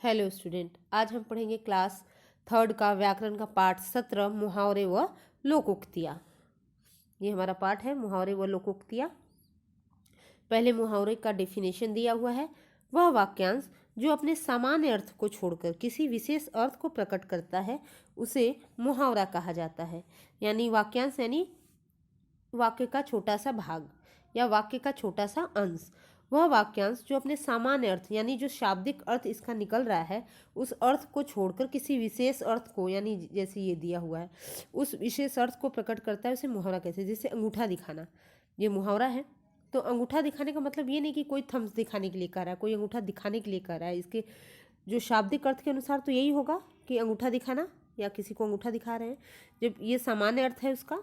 Hello student, आज हम पढ़ेंगे क्लास थर्ड का व्याकरण का पाठ 17 मुहावरे व लोकोक्तियाँ। ये हमारा पाठ है मुहावरे व लोकोक्तियाँ। पहले मुहावरे का डेफिनेशन दिया हुआ है। वह वाक्यांश जो अपने सामान्य अर्थ को छोड़कर किसी विशेष अर्थ को प्रकट करता है उसे मुहावरा कहा जाता है। यानी वाक्यांश यानी वाक्य का छोटा सा भाग या वाक्य का छोटा सा अंश। वह वाक्यांश जो अपने सामान्य अर्थ यानी जो शाब्दिक अर्थ इसका निकल रहा है उस अर्थ को छोड़कर किसी विशेष अर्थ को, यानी जैसे ये दिया हुआ है, उस विशेष अर्थ को प्रकट करता है, उसे मुहावरा कहते हैं। जैसे अंगूठा दिखाना, ये मुहावरा है। तो अंगूठा दिखाने का मतलब ये नहीं कि कोई थम्स दिखाने के लिए कर रहा है, कोई अंगूठा दिखाने के लिए कर रहा है। इसके जो शाब्दिक अर्थ के अनुसार तो यही होगा कि अंगूठा दिखाना या किसी को अंगूठा दिखा रहे हैं, जब ये सामान्य अर्थ है उसका।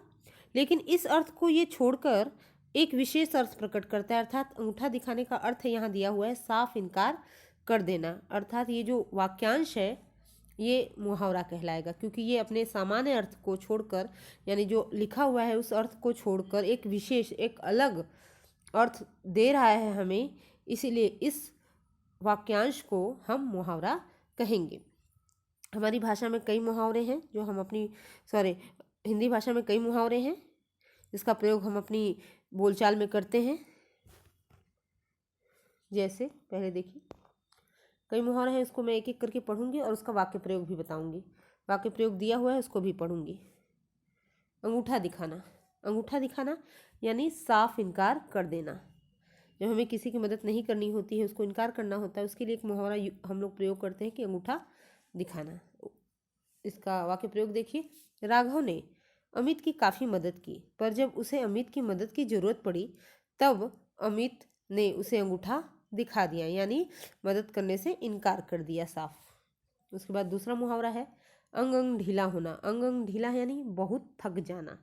लेकिन इस अर्थ को ये छोड़कर एक विशेष अर्थ प्रकट करता है, अर्थात अंगूठा दिखाने का अर्थ यहाँ दिया हुआ है साफ इनकार कर देना। अर्थात ये जो वाक्यांश है ये मुहावरा कहलाएगा, क्योंकि ये अपने सामान्य अर्थ को छोड़कर, यानी जो लिखा हुआ है उस अर्थ को छोड़कर एक विशेष, एक अलग अर्थ दे रहा है हमें। इसीलिए इस वाक्यांश को हम मुहावरा कहेंगे। हमारी भाषा में कई मुहावरे हैं जो हम अपनी हिंदी भाषा में कई मुहावरे हैं जिसका प्रयोग हम अपनी बोलचाल में करते हैं। जैसे पहले देखिए, कई मुहावरे हैं, इसको मैं एक एक करके पढ़ूंगी और उसका वाक्य प्रयोग भी बताऊंगी। वाक्य प्रयोग दिया हुआ है उसको भी पढ़ूंगी। अंगूठा दिखाना, अंगूठा दिखाना यानी साफ इनकार कर देना। जब हमें किसी की मदद नहीं करनी होती है, उसको इनकार करना होता है, उसके लिए एक मुहावरा हम लोग प्रयोग करते हैं कि अंगूठा दिखाना। इसका वाक्य प्रयोग देखिए। राघव ने अमित की काफ़ी मदद की, पर जब उसे अमित की मदद की ज़रूरत पड़ी तब अमित ने उसे अंगूठा दिखा दिया, यानी मदद करने से इनकार कर दिया साफ। उसके बाद दूसरा मुहावरा है अंग अंग ढीला होना। अंग अंग ढीला यानी बहुत थक जाना।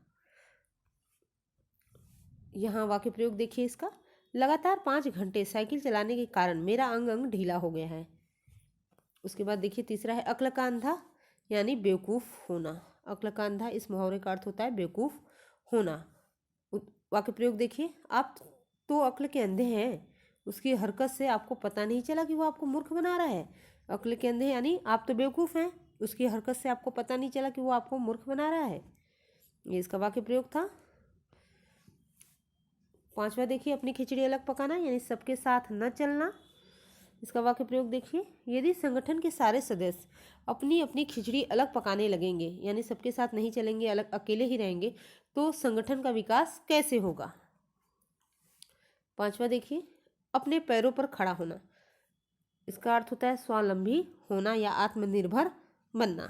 यहाँ वाक्य प्रयोग देखिए इसका। लगातार 5 घंटे साइकिल चलाने के कारण मेरा अंग अंग ढीला हो गया है। उसके बाद देखिए तीसरा है अक्ल का अंधा यानी बेवकूफ़ होना। अक्ल का अंधा, इस मुहावरे का अर्थ होता है बेवकूफ़ होना। वाक्य प्रयोग देखिए। आप तो अक्ल के अंधे हैं, उसकी हरकत से आपको पता नहीं चला कि वो आपको मूर्ख बना रहा है। अक्ल के अंधे यानी आप तो बेवकूफ़ हैं, उसकी हरकत से आपको पता नहीं चला कि वो आपको मूर्ख बना रहा है। ये इसका वाक्य प्रयोग था। पांचवा देखिए अपनी खिचड़ी अलग पकाना यानी सबके साथ न चलना। इसका वाक्य प्रयोग देखिए। यदि संगठन के सारे सदस्य अपनी अपनी खिचड़ी अलग पकाने लगेंगे, यानी सबके साथ नहीं चलेंगे, अलग अकेले ही रहेंगे, तो संगठन का विकास कैसे होगा। पांचवा देखिए अपने पैरों पर खड़ा होना। इसका अर्थ होता है स्वावलंबी होना या आत्मनिर्भर बनना।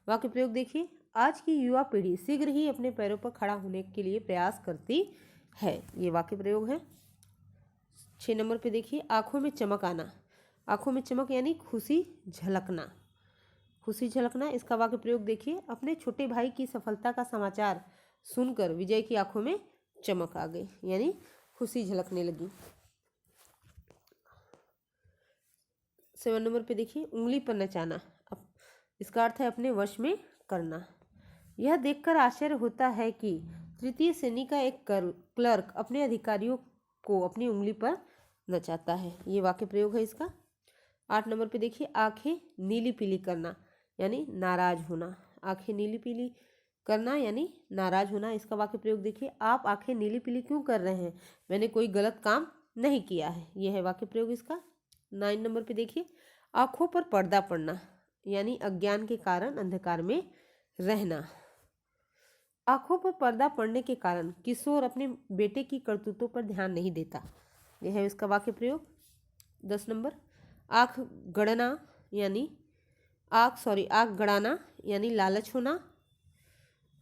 वाक्य प्रयोग देखिए। आज की युवा पीढ़ी शीघ्र ही अपने पैरों पर खड़ा होने के लिए प्रयास करती है। ये वाक्य प्रयोग है। 6 नंबर पे देखिए आंखों में चमक आना। आंखों में चमक यानी खुशी झलकना। खुशी झलकना, इसका वाक्य प्रयोग देखिए। अपने छोटे भाई की सफलता का समाचार सुनकर विजय की आंखों में चमक आ गई, यानी खुशी झलकने लगी। 7 नंबर पे देखिए उंगली पर नचाना। इसका अर्थ है अपने वश में करना। यह देखकर आश्चर्य होता है कि तृतीय श्रेणी का एक क्लर्क अपने अधिकारियों को अपनी उंगली पर नचाता है। ये वाक्य प्रयोग है इसका। 8 नंबर पे देखिए आंखें नीली पीली करना यानी नाराज होना। आंखें नीली पीली करना यानी नाराज होना। इसका वाक्य प्रयोग देखिए। आप आंखें नीली पीली क्यों कर रहे हैं? मैंने कोई गलत काम नहीं किया है। यह है वाक्य प्रयोग इसका। 9 नंबर पे देखिए आंखों पर पर्दा पड़ना यानी अज्ञान के कारण अंधकार में रहना। आंखों पर पर्दा पड़ने के कारण किशोर अपने बेटे की करतूतों पर ध्यान नहीं देता। यह है इसका वाक्य प्रयोग। 10 नंबर आँख गड़ना यानी आँख गड़ाना यानी लालच होना।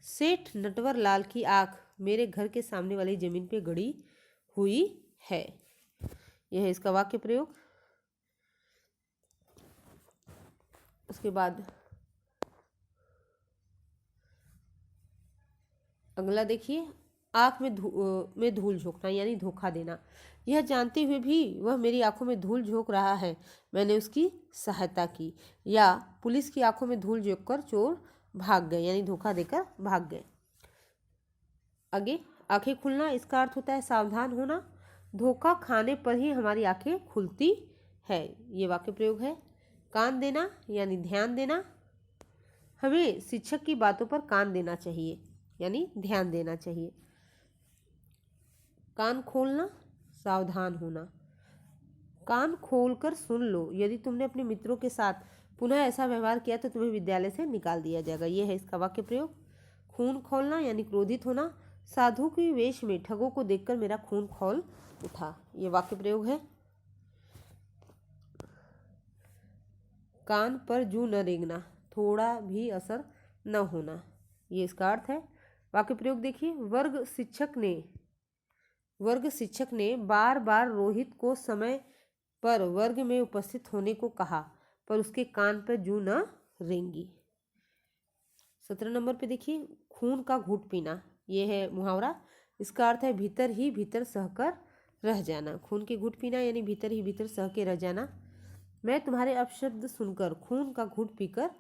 सेठ नटवर लाल की आँख मेरे घर के सामने वाली जमीन पे गड़ी हुई है। यह है इसका वाक्य प्रयोग। उसके बाद अगला देखिए आँख में धूल झोंकना यानी धोखा देना। यह जानते हुए भी वह मेरी आंखों में धूल झोंक रहा है, मैंने उसकी सहायता की। या पुलिस की आंखों में धूल झोंककर चोर भाग गए यानी धोखा देकर भाग गए। आगे आंखें खुलना, इसका अर्थ होता है सावधान होना। धोखा खाने पर ही हमारी आंखें खुलती है। ये वाक्य प्रयोग है। कान देना यानी ध्यान देना। हमें शिक्षक की बातों पर कान देना चाहिए यानी ध्यान देना चाहिए। कान खोलना, सावधान होना। कान खोलकर सुन लो, यदि तुमने अपने मित्रों के साथ पुनः ऐसा व्यवहार किया तो तुम्हें विद्यालय से निकाल दिया जाएगा। यह है इसका वाक्य प्रयोग। खून खौलना यानी क्रोधित होना। साधु के वेश में ठगों को देखकर मेरा खून खौल उठा। ये वाक्य प्रयोग है। कान पर जू न रेंगना, थोड़ा भी असर न होना, ये इसका अर्थ है। वाक्य प्रयोग देखिए। वर्ग शिक्षक ने बार बार रोहित को समय पर वर्ग में उपस्थित होने को कहा, पर उसके कान पर जू न रेंगी। 17 नंबर पे देखिए, खून का घूंट पीना, ये है मुहावरा। इसका अर्थ है भीतर ही भीतर सहकर रह जाना। खून के घूंट पीना यानी भीतर ही भीतर सह के रह जाना। मैं तुम्हारे अपशब्द सुनकर खून का घूंट पीकर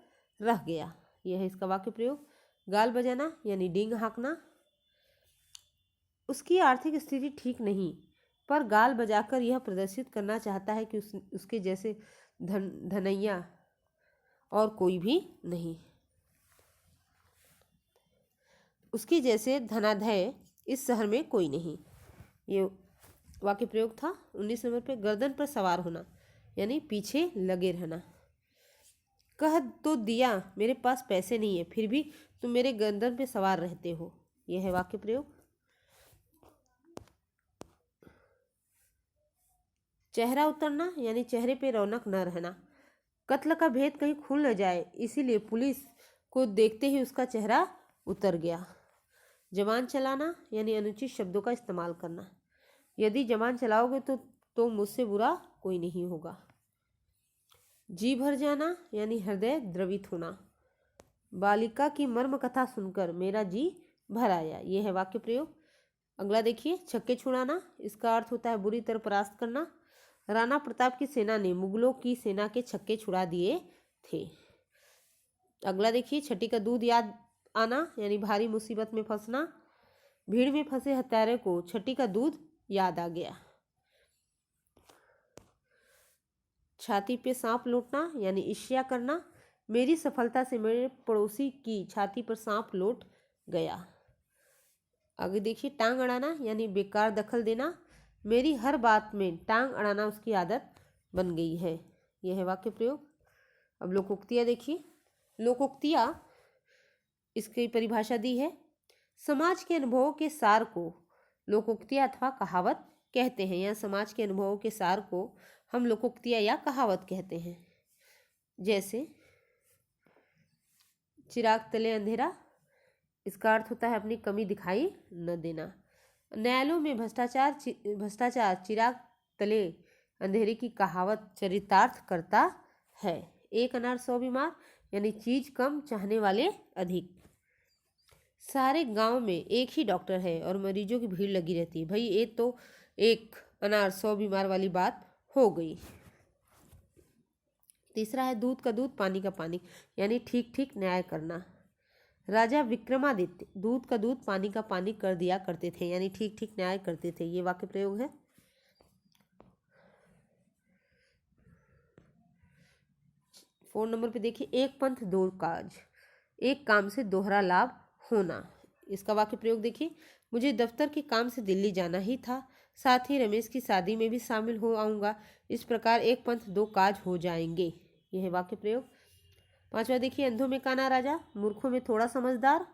रह गया, यह है इसका वाक्य प्रयोग। गाल बजाना यानी डींग हाँकना। उसकी आर्थिक स्थिति ठीक नहीं, पर गाल बजाकर यह प्रदर्शित करना चाहता है कि उसके जैसे धनैया और कोई भी नहीं। उसकी जैसे धनाढ्य इस शहर में कोई नहीं, ये वाक्य प्रयोग था। 19 नंबर पे गर्दन पर सवार होना यानी पीछे लगे रहना। कह तो दिया मेरे पास पैसे नहीं है, फिर भी तुम मेरे गर्दन पे सवार रहते हो, यह है वाक्य प्रयोग। चेहरा उतरना यानी चेहरे पे रौनक न रहना। कत्ल का भेद कहीं खुल न जाए, इसीलिए पुलिस को देखते ही उसका चेहरा उतर गया। जबान चलाना यानी अनुचित शब्दों का इस्तेमाल करना। यदि जबान चलाओगे तो मुझसे बुरा कोई नहीं होगा। जी भर जाना यानी हृदय द्रवित होना। बालिका की मर्म कथा सुनकर मेरा जी भर आया, यह है वाक्य प्रयोग। अगला देखिए, छक्के छुड़ाना। इसका अर्थ होता है बुरी तरह परास्त करना। राणा प्रताप की सेना ने मुगलों की सेना के छक्के छुड़ा दिए थे। अगला देखिए, छठी का दूध याद आना यानी भारी मुसीबत में फंसना। भीड़ में फंसे हत्यारे को छठी का दूध याद आ गया। छाती पे सांप लौटना यानी ईर्ष्या करना। मेरी सफलता से मेरे पड़ोसी की छाती पर सांप लौट गया। आगे देखिए, टांग अड़ाना यानी बेकार दखल देना। मेरी हर बात में टांग अड़ाना उसकी आदत बन गई है, यह है वाक्य प्रयोग। अब लोकोक्तियाँ देखिए। लोकोक्तियाँ, इसकी परिभाषा दी है। समाज के अनुभवों के सार को लोकोक्तियाँ अथवा कहावत कहते हैं। यहाँ समाज के अनुभवों के सार को हम लोकोक्तियाँ या कहावत कहते हैं। जैसे चिराग तले अंधेरा, इसका अर्थ होता है अपनी कमी दिखाई न देना। न्यायालयों में भ्रष्टाचार चिराग तले अंधेरे की कहावत चरितार्थ करता है। एक अनार 100 बीमार यानी चीज कम चाहने वाले अधिक। सारे गांव में एक ही डॉक्टर है और मरीजों की भीड़ लगी रहती है। भाई ये तो एक अनार 100 बीमार वाली बात हो गई। तीसरा है दूध का दूध पानी का पानी यानी ठीक ठीक न्याय करना। राजा विक्रमादित्य दूध का दूध पानी का पानी कर दिया करते थे यानी ठीक ठीक न्याय करते थे, ये वाक्य प्रयोग है। फोर नंबर पे देखिए, एक पंथ दो काज, एक काम से दोहरा लाभ होना। इसका वाक्य प्रयोग देखिए। मुझे दफ्तर के काम से दिल्ली जाना ही था, साथ ही रमेश की शादी में भी शामिल हो आऊँगा। इस प्रकार एक पंथ दो काज हो जाएंगे, यह है वाक्य प्रयोग। पांचवा देखिए, अंधों में काना राजा, मूर्खों में थोड़ा समझदार,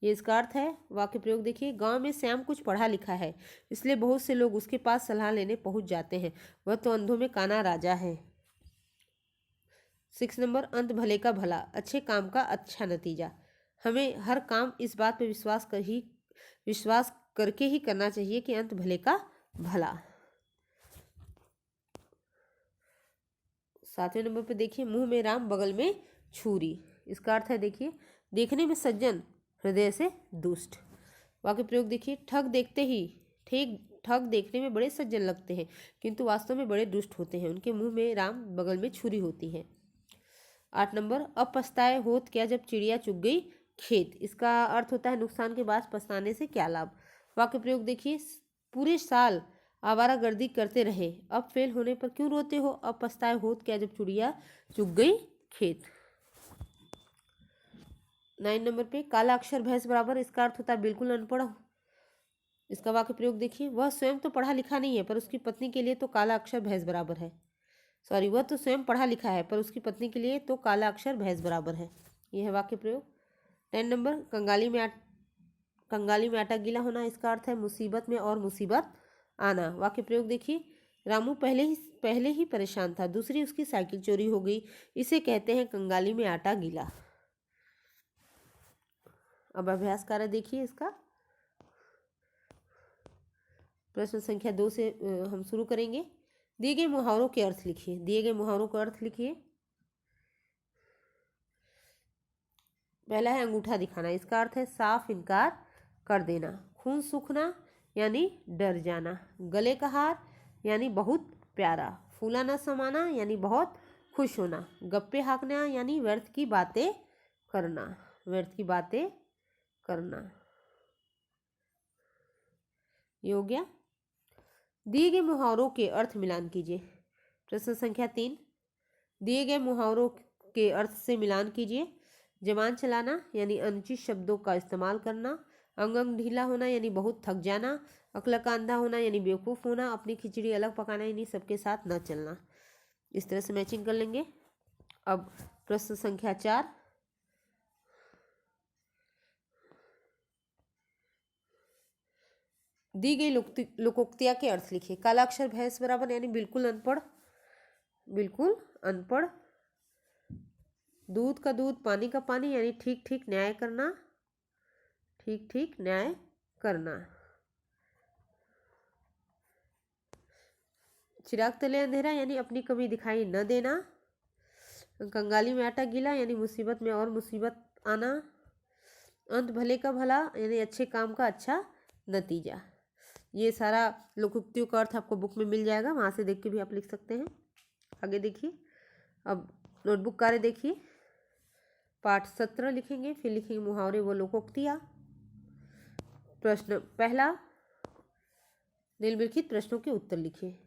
ये इसका अर्थ है। वाक्य प्रयोग देखिए। गांव में श्याम कुछ पढ़ा लिखा है, इसलिए बहुत से लोग उसके पास सलाह लेने पहुंच जाते हैं। वह तो अंधों में काना राजा है। 6 नंबर, अंत भले का भला, अच्छे काम का अच्छा नतीजा। हमें हर काम इस बात पर विश्वास करके ही करना चाहिए कि अंत भले का भला। 7वें नंबर पर देखिए, मुंह में राम बगल में छुरी, इसका अर्थ है देखिए, देखने में सज्जन हृदय से दुष्ट। वाक्य प्रयोग देखिए। ठग देखने में बड़े सज्जन लगते हैं किंतु वास्तव में बड़े दुष्ट होते हैं, उनके मुंह में राम बगल में छुरी होती है। 8 नंबर, अब पछताए होत क्या जब चिड़िया चुग गई खेत, इसका अर्थ होता है नुकसान के बाद पछताने से क्या लाभ। वाक्य प्रयोग देखिए। पूरे साल आवारागर्दी करते रहे, अब फेल होने पर क्यों रोते हो, अब पछताए होत क्या जब चुड़िया चुग गई खेत। 9 नंबर पे काला अक्षर भैंस बराबर, इसका अर्थ होता है बिल्कुल अनपढ़। इसका वाक्य प्रयोग देखिए, वह स्वयं तो पढ़ा लिखा नहीं है पर उसकी पत्नी के लिए तो काला अक्षर भैंस बराबर है। सॉरी, वह तो स्वयं पढ़ा लिखा है पर उसकी पत्नी के लिए तो काला अक्षर भैंस बराबर है। यह है वाक्य प्रयोग। 10 नंबर कंगाली में आटा गीला होना, इसका अर्थ है मुसीबत में और मुसीबत आना। वाक्य प्रयोग देखिए, रामू पहले ही परेशान था, दूसरी उसकी साइकिल चोरी हो गई, इसे कहते हैं कंगाली में आटा गीला। अब अभ्यास कार्य देखिए इसका। प्रश्न संख्या 2 से हम शुरू करेंगे। दिए गए मुहावरों के अर्थ लिखिए। दिए गए मुहावरों का अर्थ लिखिए। पहला है अंगूठा दिखाना, इसका अर्थ है साफ इनकार कर देना। खून सूखना यानी डर जाना। गले का हार यानी बहुत प्यारा। फूला न समाना यानी बहुत खुश होना। गप्पे हाँकना यानी व्यर्थ की बातें करना। व्यर्थ की बातें करना। ये हो गया। दिए गए मुहावरों के अर्थ मिलान कीजिए। प्रश्न संख्या 3, दिए गए मुहावरों के अर्थ से मिलान कीजिए। जबान चलाना यानी अनुचित शब्दों का इस्तेमाल करना। अंग अंग ढीला होना यानी बहुत थक जाना। अक्ल का अंधा होना यानी बेवकूफ़ होना। अपनी खिचड़ी अलग पकाना यानी सबके साथ न चलना। इस तरह से मैचिंग कर लेंगे। अब प्रश्न संख्या 4, दी गई लोकोक्तियाँ के अर्थ लिखिए। काला अक्षर भैंस बराबर यानी बिल्कुल अनपढ़। बिल्कुल अनपढ़। दूध का दूध पानी का पानी यानी ठीक ठीक न्याय करना। ठीक ठीक न्याय करना। चिराग तले अंधेरा यानी अपनी कमी दिखाई न देना। कंगाली में आटा गीला यानी मुसीबत में और मुसीबत आना। अंत भले का भला यानी अच्छे काम का अच्छा नतीजा। ये सारा लोकोक्तियों का अर्थ आपको बुक में मिल जाएगा, वहाँ से देख के भी आप लिख सकते हैं। आगे देखिए। अब नोटबुक कार्य देखिए। पाठ 17 लिखेंगे, फिर लिखेंगे मुहावरे व लोकोक्तियाँ। प्रश्न पहला, निम्नलिखित प्रश्नों के उत्तर लिखिए।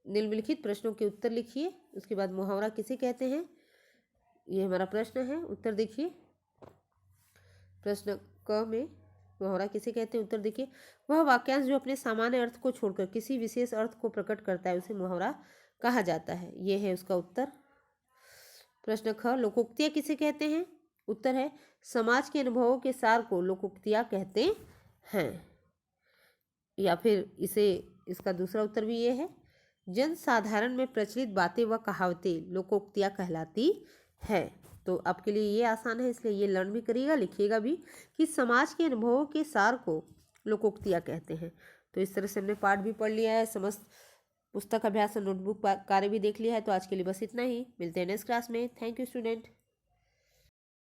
निम्नलिखित प्रश्नों के उत्तर लिखिए। उसके बाद मुहावरा किसे कहते हैं, ये हमारा प्रश्न है। उत्तर देखिए। प्रश्न क में मुहावरा किसे कहते हैं, उत्तर देखिए। वह वाक्यांश जो अपने सामान्य अर्थ को छोड़कर किसी विशेष अर्थ को प्रकट करता है उसे मुहावरा कहा जाता है। ये है उसका उत्तर। प्रश्न ख, लोकोक्तियाँ किसे कहते हैं, उत्तर है समाज के अनुभवों के सार को लोकोक्तियाँ कहते हैं। या फिर इसका दूसरा उत्तर भी ये है, जन साधारण में प्रचलित बातें व कहावतें लोकोक्तियाँ कहलाती है। तो आपके लिए ये आसान है, इसलिए ये लर्न भी करिएगा, लिखिएगा भी कि समाज के अनुभवों के सार को लोकोक्तियाँ कहते हैं। तो इस तरह से हमने पाठ भी पढ़ लिया है, समस्त पुस्तक अभ्यास और नोटबुक कार्य भी देख लिया है। तो आज के लिए बस इतना ही। मिलते हैं नेक्स्ट क्लास में। Thank you student.